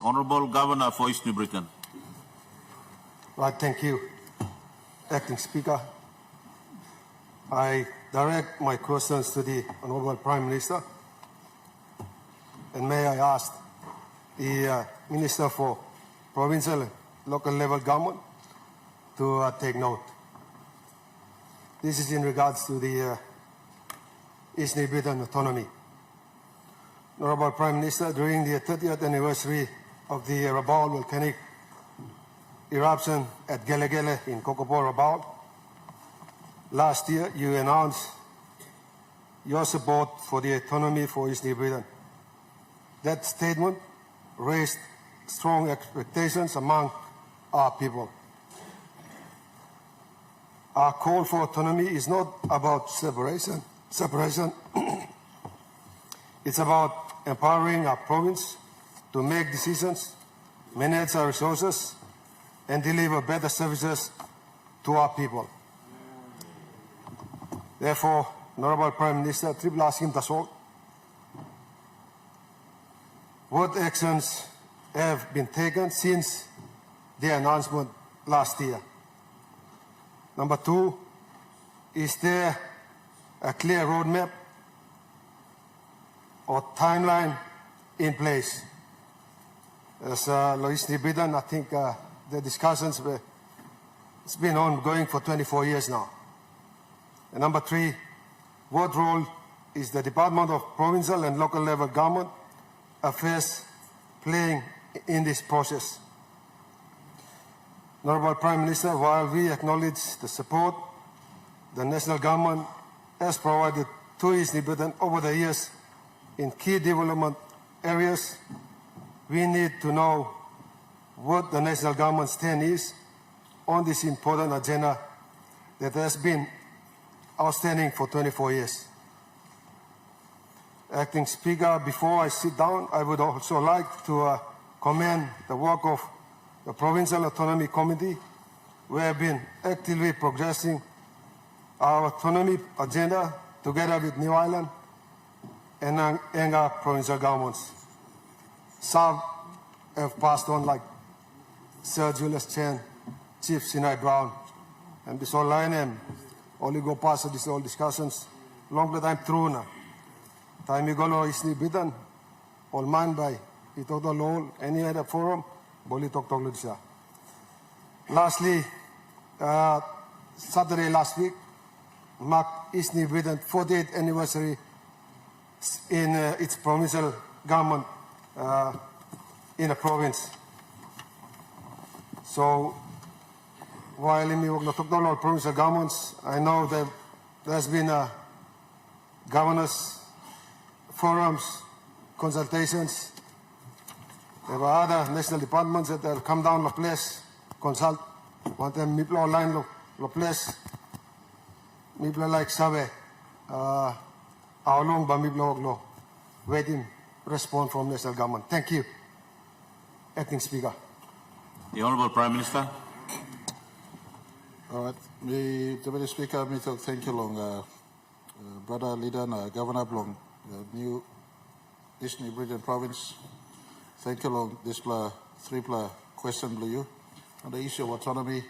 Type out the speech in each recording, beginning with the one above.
Honourable Governor for East New Britain. Right, thank you, Acting Speaker. I direct my questions to the Honourable Prime Minister, and may I ask the Minister for Provincial and Local Level Government to take note. This is in regards to the East New Britain autonomy. Honourable Prime Minister, during the 30th anniversary of the Rabaul volcanic eruption at Gele in Kokopo, Rabaul, last year you announced your support for the autonomy for East New Britain. That statement raised strong expectations among our people. Our call for autonomy is not about separation. It's about empowering our province to make decisions, manage our resources, and deliver better services to our people. Therefore, Honourable Prime Minister, triple asking Tasol, what actions have been taken since the announcement last year? Number two, is there a clear roadmap or timeline in place? As East New Britain, I think the discussions it's been ongoing for 24 years now. And number three, what role is the Department of Provincial and Local Level Government Affairs playing in this process? Honourable Prime Minister, while we acknowledge the support the national government has provided to East New Britain over the years in key development areas, we need to know what the national government's stand is on this important agenda that has been outstanding for 24 years. Acting Speaker, before I sit down, I would also like to commend the work of the Provincial Autonomy Committee. We have been actively progressing our autonomy agenda together with New Ireland and our provincial governments. Some have passed on, like Sir Julius Chen, Chief Sinai Brown, and this whole line, and only go past these all discussions. Long time through now. Time you go to East New Britain, all man by ito law, any other forum, boli talk siya. Lastly, Saturday last week marked East New Britain 48th anniversary in its provincial government in a province. So while in the provincial governments, I know that there's been governors forums, consultations. There were other national departments that have come down to the place, consult. One time, people online to the place. People like Sabe, how long ba people waiting response from national government. Thank you, Acting Speaker. The Honourable Prime Minister. All right. Deputy Speaker, thank you long. Brother Leader, Governor Blong, new East New Britain Province. Thank you long. This three question to you on the issue of autonomy.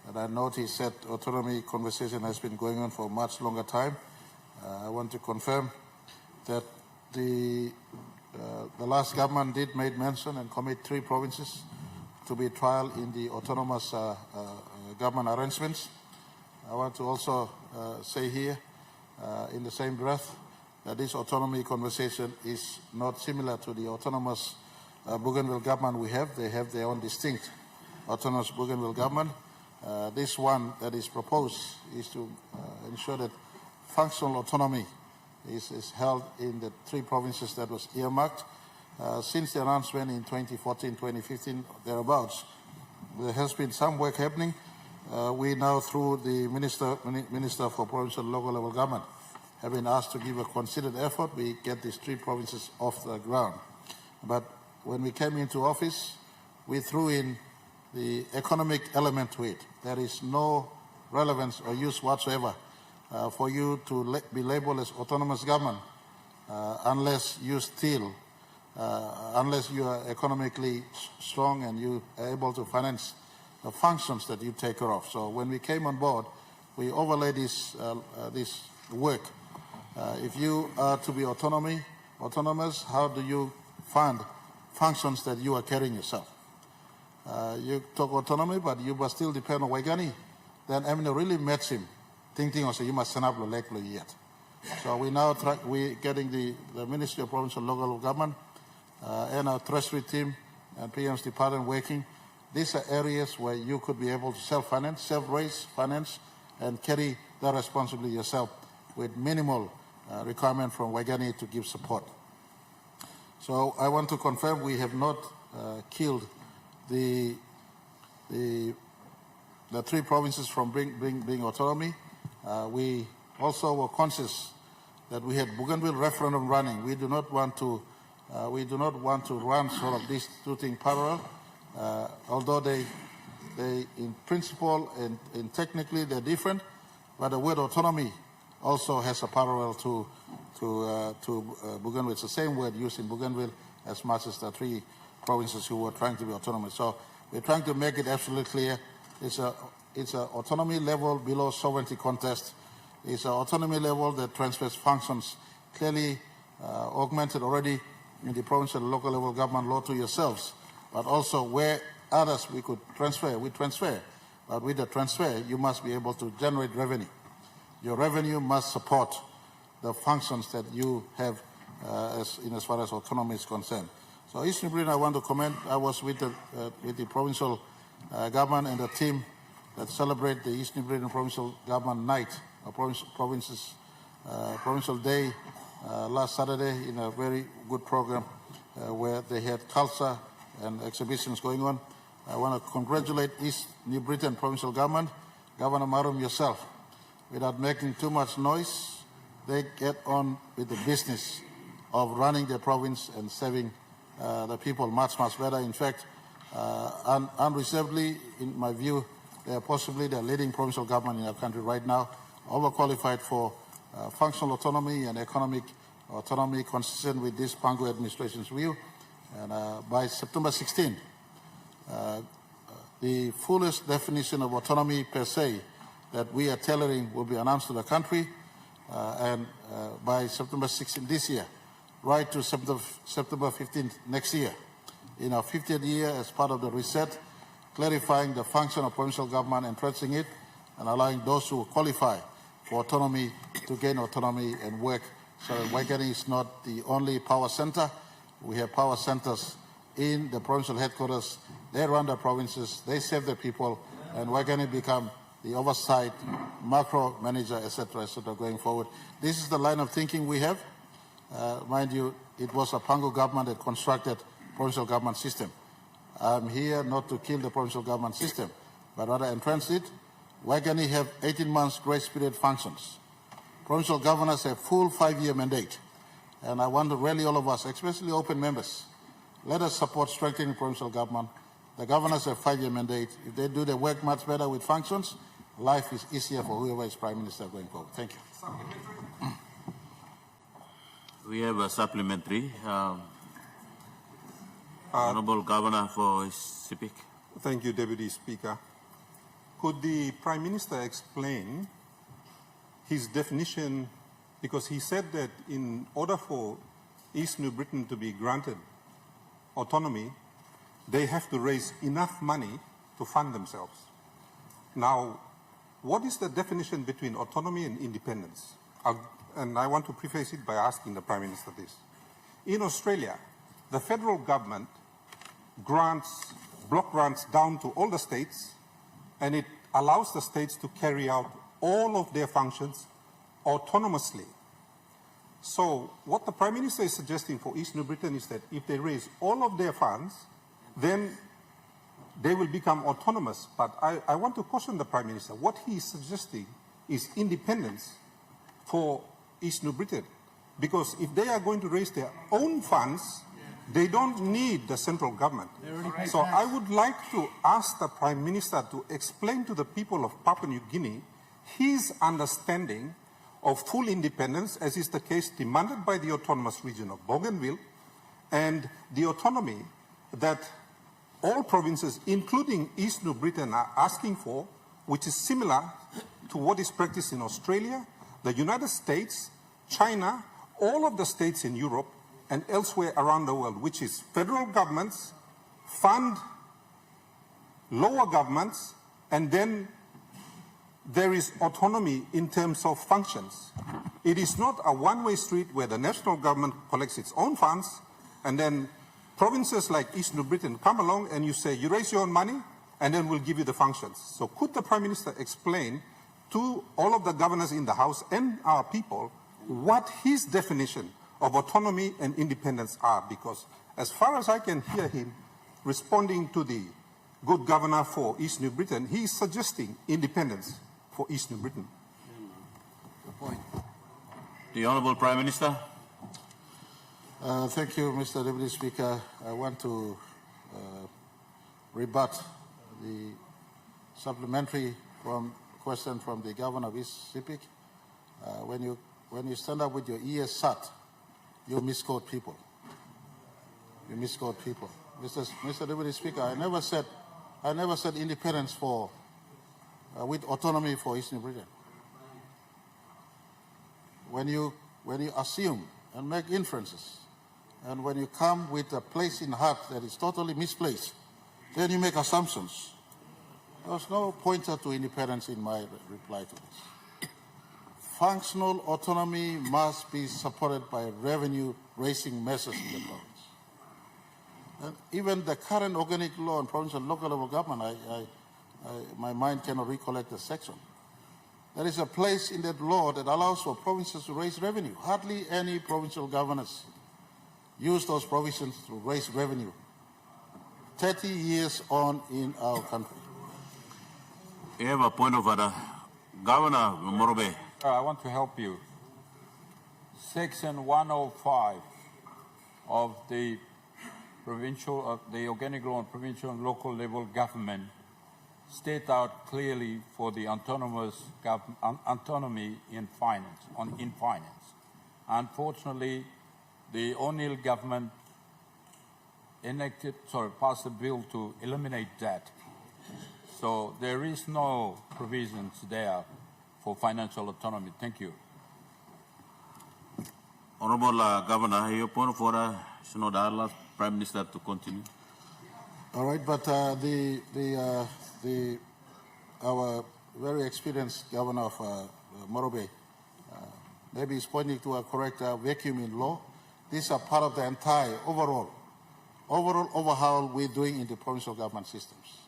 And I noticed that autonomy conversation has been going on for a much longer time. I want to confirm that the last government did make mention and commit 3 provinces to be trial in the autonomous government arrangements. I want to also say here, in the same breath, that this autonomy conversation is not similar to the autonomous Bougainville government we have. They have their own distinct autonomous Bougainville government. This one that is proposed is to ensure that functional autonomy is held in the 3 provinces that was earmarked. Since the announcement in 2014, 2015, thereabouts, there has been some work happening. We now, through the Minister for Provincial and Local Level Government, have been asked to give a considered effort. We get these 3 provinces off the ground. But when we came into office, we threw in the economic element to it. There is no relevance or use whatsoever for you to be labeled as autonomous government unless you steal unless you are economically strong and you are able to finance the functions that you take care of. So when we came on board, we overlaid this work. If you are to be autonomous, how do you fund functions that you are carrying yourself? You talk autonomy, but you must still depend on Waigani. Then Emily really met him, thinking also you must send up the lake yet. So we now we're getting the Ministry of Provincial Local Government and our Treasury team and PM's department working. These are areas where you could be able to self-finance, self-raise finance, and carry that responsibility yourself with minimal requirement from Waigani to give support. So I want to confirm we have not killed the 3 provinces from being autonomy. We also were conscious that we had Bougainville referendum running. We do not want to run sort of these 2 things parallel, although they in principle and technically they're different, but the word autonomy also has a parallel to Bougainville. It's the same word used in Bougainville as much as the 3 provinces who were trying to be autonomous. So we're trying to make it absolutely clear. It's an autonomy level below sovereignty contest. It's an autonomy level that transfers functions clearly augmented already in the provincial and local level government law to yourselves, but also where others we could transfer, we transfer. But with the transfer, you must be able to generate revenue. Your revenue must support the functions that you have as far as autonomy is concerned. So Eastern Britain, I want to comment. I was with the provincial government and the team that celebrate the Eastern Britain Provincial Government Night, Provincial Day last Saturday in a very good program where they had culture and exhibitions going on. I want to congratulate East New Britain Provincial Government, Governor Marum yourself. Without making too much noise, they get on with the business of running the province and serving the people much, much better. In fact, unreservedly, in my view, they are possibly the leading provincial government in our country right now, overqualified for functional autonomy and economic autonomy consistent with this Pangu administration's view. And by September 16, the fullest definition of autonomy per se that we are tailoring will be announced to the country, and by September 16 this year, right to September 15th next year, in our 50th year as part of the reset, clarifying the function of provincial government, entrenching it, and allowing those who qualify for autonomy to gain autonomy and work. So Waigani is not the only power center. We have power centers in the provincial headquarters. They run the provinces, they serve the people, and Waigani become the oversight, macro manager, etc., going forward. This is the line of thinking we have. Mind you, it was a Pangu government that constructed provincial government system. I'm here not to kill the provincial government system, but rather entrench it. Waigani have 18 months grace period functions. Provincial governors have full 5-year mandate. And I want to rally all of us, especially open members. Let us support strengthening provincial government. The governors have 5-year mandate. If they do their work much better with functions, life is easier for whoever is Prime Minister going forward. Thank you. We have a supplementary. Honourable Governor for speak. Thank you, Deputy Speaker. Could the Prime Minister explain his definition, because he said that in order for East New Britain to be granted autonomy, they have to raise enough money to fund themselves. Now, what is the definition between autonomy and independence? And I want to preface it by asking the Prime Minister this. In Australia, the federal government grants, block grants down to all the states, and it allows the states to carry out all of their functions autonomously. So what the Prime Minister is suggesting for East New Britain is that if they raise all of their funds, then they will become autonomous. But I want to caution the Prime Minister. What he is suggesting is independence for East New Britain. Because if they are going to raise their own funds, they don't need the central government. So I would like to ask the Prime Minister to explain to the people of Papua New Guinea his understanding of full independence, as is the case demanded by the autonomous region of Bougainville, and the autonomy that all provinces, including East New Britain, are asking for, which is similar to what is practiced in Australia, the United States, China, all of the states in Europe, and elsewhere around the world, which is federal governments fund lower governments, and then there is autonomy in terms of functions. It is not a one-way street where the national government collects its own funds, and then provinces like East New Britain come along and you say, you raise your own money, and then we'll give you the functions. So could the Prime Minister explain to all of the governors in the House and our people what his definition of autonomy and independence are? Because as far as I can hear him responding to the good governor for East New Britain, he is suggesting independence for East New Britain. The Honourable Prime Minister. Thank you, Mr. Deputy Speaker. I want to rebut the supplementary question from the Governor of East Sepik. When you stand up with your ears shut, you misquote people. You misquote people. Mr. Deputy Speaker, I never said independence for with autonomy for East New Britain. When you assume and make inferences, and when you come with a place in heart that is totally misplaced, then you make assumptions. There's no pointer to independence in my reply to this. Functional autonomy must be supported by revenue-raising measures in the province. And even the current organic law on provincial and local level government, my mind cannot recollect the section. There is a place in that law that allows for provinces to raise revenue. Hardly any provincial governors use those provisions to raise revenue 30 years on in our country. You have a point of order. Governor Marape. I want to help you. Section 105 of the the organic law on provincial and local level government state out clearly for the autonomy in finance. Unfortunately, the O'Neill government passed a bill to eliminate that. So there is no provisions there for financial autonomy. Thank you. Honourable Governor, your point of order should not allow Prime Minister to continue. All right, but our very experienced Governor of Marape maybe is pointing to a correct vacuum in law. These are part of the entire overall overhaul we're doing in the provincial government systems.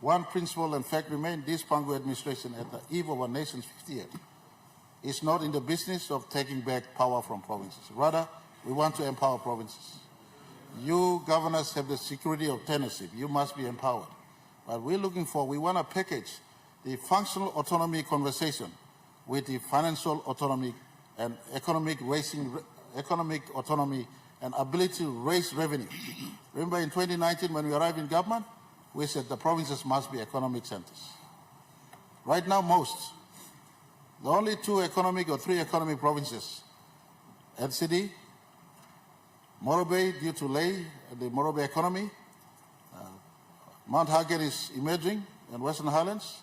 One principle and fact remain: this Pangu administration, at the eve of our nation's 50th, is not in the business of taking back power from provinces. Rather, we want to empower provinces. You governors have the security of tenureship. You must be empowered. But we want to package the functional autonomy conversation with the financial autonomy and economic autonomy and ability to raise revenue. Remember in 2019 when we arrived in government, we said the provinces must be economic centers. Right now, the only 2 economic or 3 economic provinces, NCD, Marape due to Ley, the Marape economy, Mount Hagen is emerging in Western Highlands,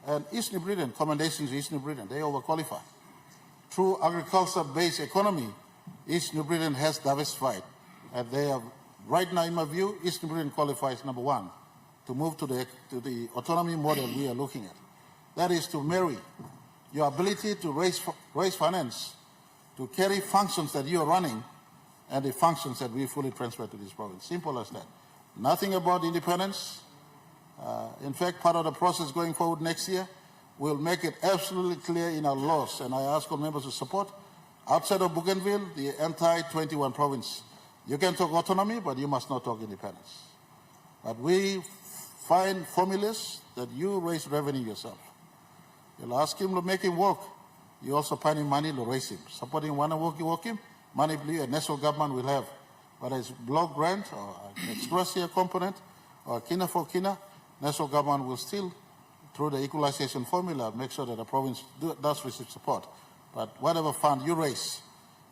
and East New Britain, commendations to East New Britain, they overqualify. Through agriculture-based economy, East New Britain has diversified, and they have, right now in my view, East New Britain qualifies number 1 to move to the autonomy model we are looking at. That is to marry your ability to raise finance, to carry functions that you are running, and the functions that we fully transfer to this province. Simple as that. Nothing about independence. In fact, part of the process going forward next year, we'll make it absolutely clear in our laws, and I ask all members to support, outside of Bougainville, the entire 21 province. You can talk autonomy, but you must not talk independence. But we find formulas that you raise revenue yourself. You'll ask him to make him work. You also find him money to raise him. Supporting one work him, money a national government will have. Whether it's block grant or an express component or kina for kina, national government will still, through the equalization formula, make sure that the province does receive support. But whatever fund you raise,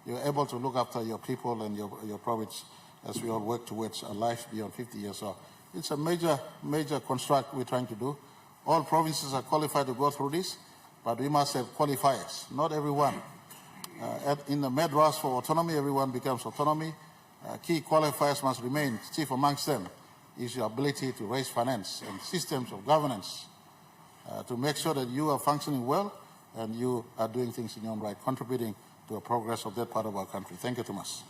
you're able to look after your people and your province. as we all work towards a life beyond 50 years. So it's a major construct we're trying to do. All provinces are qualified to go through this, but we must have qualifiers. Not everyone. In the Madras for autonomy, everyone becomes autonomy. Key qualifiers must remain. Chief amongst them is your ability to raise finance and systems of governance to make sure that you are functioning well and you are doing things in your own right, contributing to the progress of that part of our country. Thank you, Thomas.